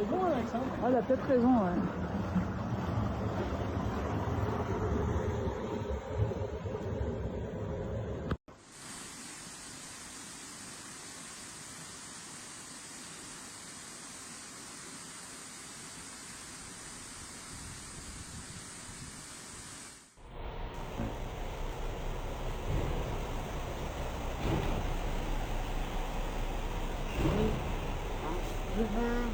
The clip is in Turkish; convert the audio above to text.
raison, Alex. Hein. Ah, elle a peut-être raison, ouais. Je veux